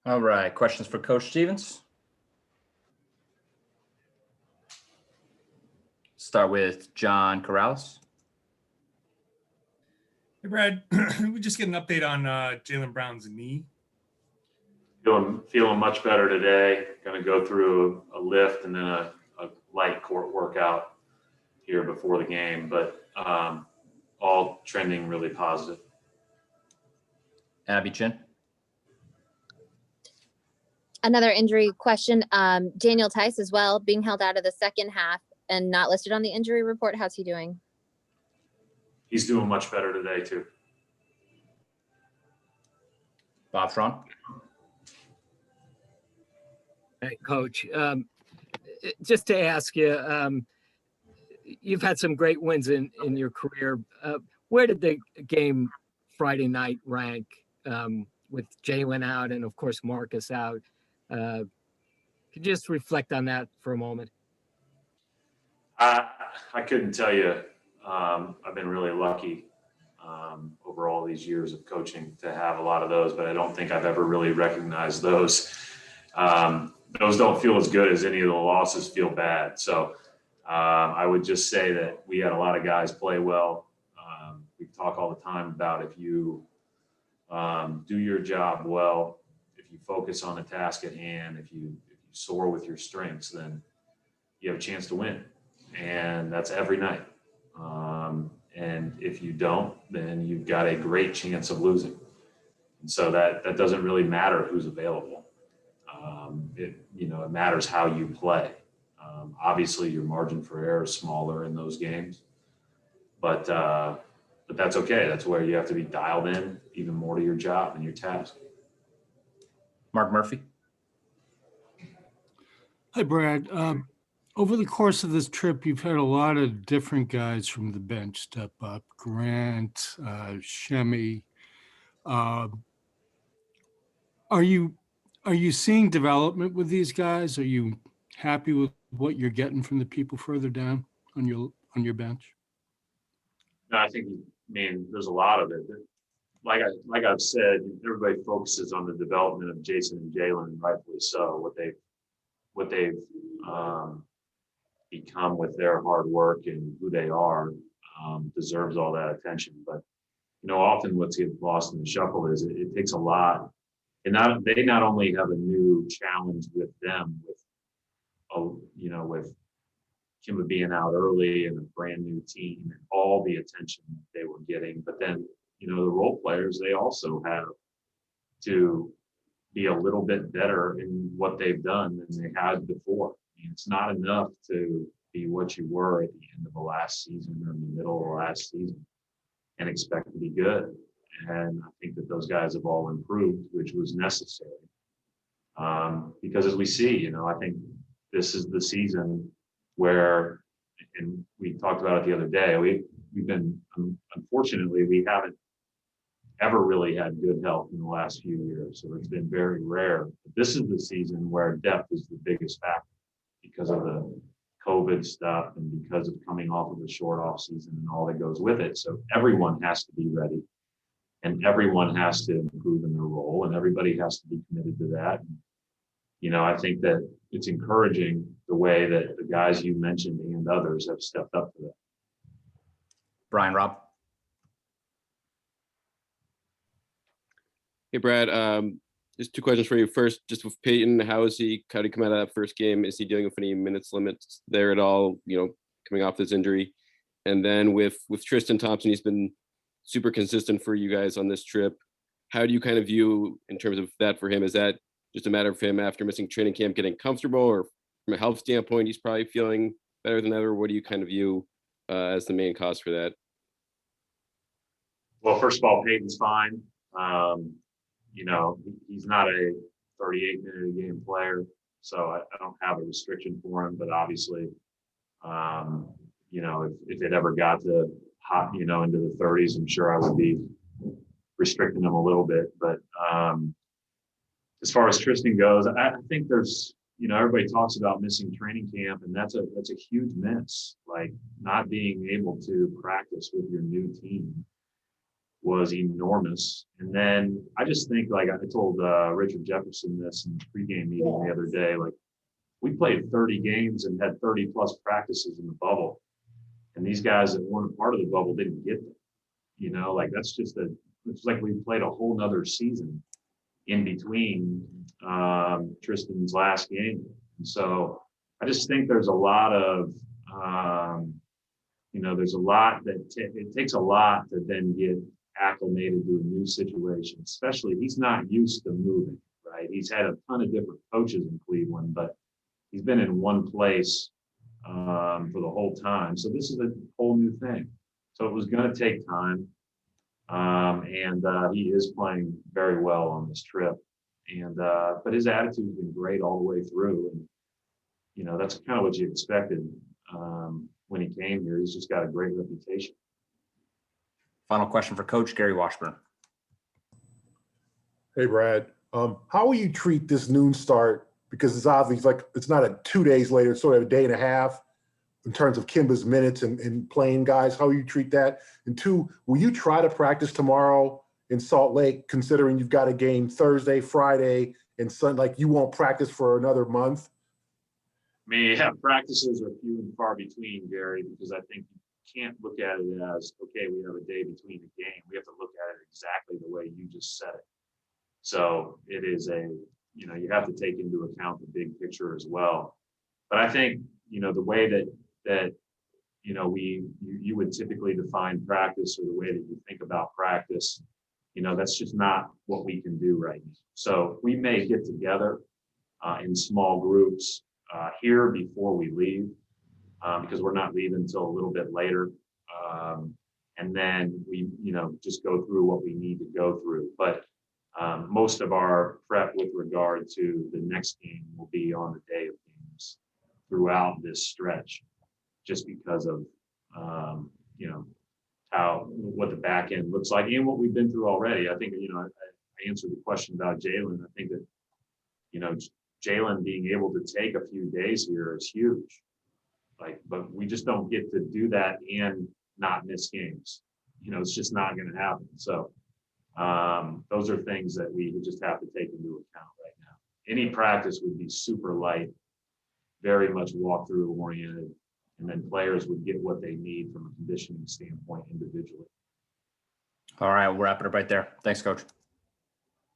All right, questions for Coach Stevens? Start with John Corrales. Hey, Brad, we just get an update on Jaylen Brown's knee. Feeling much better today. Going to go through a lift and then a light court workout here before the game, but all trending really positive. Abby Chin. Another injury question. Daniel Theis as well, being held out of the second half and not listed on the injury report. How's he doing? He's doing much better today too. Bob Schron. Hey, Coach. Just to ask you, you've had some great wins in your career. Where did the game Friday night rank with Jaylen out and, of course, Marcus out? Could you just reflect on that for a moment? I couldn't tell you. I've been really lucky over all these years of coaching to have a lot of those, but I don't think I've ever really recognized those. Those don't feel as good as any of the losses feel bad. So I would just say that we had a lot of guys play well. We talk all the time about if you do your job well, if you focus on the task at hand, if you soar with your strengths, then you have a chance to win. And that's every night. And if you don't, then you've got a great chance of losing. And so that doesn't really matter who's available. It matters how you play. Obviously, your margin for error is smaller in those games, but that's okay. That's where you have to be dialed in even more to your job and your task. Mark Murphy. Hi, Brad. Over the course of this trip, you've had a lot of different guys from the bench step up. Grant, Shemi. Are you seeing development with these guys? Are you happy with what you're getting from the people further down on your bench? No, I think, there's a lot of it. Like I've said, everybody focuses on the development of Jason and Jaylen, and rightfully so. What they've become with their hard work and who they are deserves all that attention. But often what's gets lost in the shuffle is it takes a lot. And they not only have a new challenge with them, with Kimba being out early and a brand new team and all the attention they were getting, but then the role players, they also have to be a little bit better in what they've done than they had before. It's not enough to be what you were at the end of the last season or in the middle of the last season and expect to be good. And I think that those guys have all improved, which was necessary. Because as we see, I think this is the season where, and we talked about it the other day, we've been, unfortunately, we haven't ever really had good health in the last few years. So it's been very rare. But this is the season where depth is the biggest factor because of the COVID stuff and because of coming off of a short off season and all that goes with it. So everyone has to be ready and everyone has to improve in their role and everybody has to be committed to that. I think that it's encouraging the way that the guys you mentioned and others have stepped up to that. Brian Robb. Hey, Brad. Just two questions for you. First, just with Peyton, how did he come out of that first game? Is he dealing with any minutes limits there at all, coming off this injury? And then with Tristan Thompson, he's been super consistent for you guys on this trip. How do you kind of view in terms of that for him? Is that just a matter of him after missing training camp getting comfortable, or from a health standpoint, he's probably feeling better than ever? What do you kind of view as the main cause for that? Well, first of all, Peyton's fine. He's not a 38-minute a game player, so I don't have a restriction for him. But obviously, if it ever got to hot, into the 30s, I'm sure I would be restricting him a little bit. But as far as Tristan goes, I think there's, everybody talks about missing training camp, and that's a huge miss. Like not being able to practice with your new team was enormous. And then I just think, like I told Richard Jefferson this in the pregame meeting the other day, like we played 30 games and had 30 plus practices in the bubble. And these guys that weren't a part of the bubble didn't get them. You know, like that's just it's like we played a whole nother season in between Tristan's last game. And so I just think there's a lot of, there's a lot that it takes a lot to then get acclimated to a new situation, especially he's not used to moving, right? He's had a ton of different coaches in Cleveland, but he's been in one place for the whole time. So this is a whole new thing. So it was going to take time. And he is playing very well on this trip. And but his attitude's been great all the way through. And, that's kind of what you expected when he came here. He's just got a great reputation. Final question for Coach Gary Washburn. Hey, Brad. How will you treat this noon start? Because it's obviously like it's not a 2 days later, it's sort of a day and a half in terms of Kimba's minutes and playing guys. How will you treat that? And two, will you try to practice tomorrow in Salt Lake, considering you've got a game Thursday, Friday, and Sunday? Like you won't practice for another month? I mean, yeah, practices are few and far between, Gary, because I think you can't look at it as, okay, we have a day between a game. We have to look at it exactly the way you just said it. So it is you have to take into account the big picture as well. But I think, the way that you would typically define practice, or the way that you think about practice, that's just not what we can do right now. So we may get together in small groups here before we leave, because we're not leaving until a little bit later. And then we, just go through what we need to go through. But most of our prep with regard to the next game will be on the day of games throughout this stretch, just because of, what the back end looks like and what we've been through already. I think, I answered the question about Jaylen. I think that, Jaylen being able to take a few days here is huge. But we just don't get to do that and not miss games. It's just not going to happen. So those are things that we just have to take into account right now. Any practice would be super light, very much walkthrough oriented, and then players would get what they need from a conditioning standpoint individually. All right, we'll wrap it up right there. Thanks, Coach.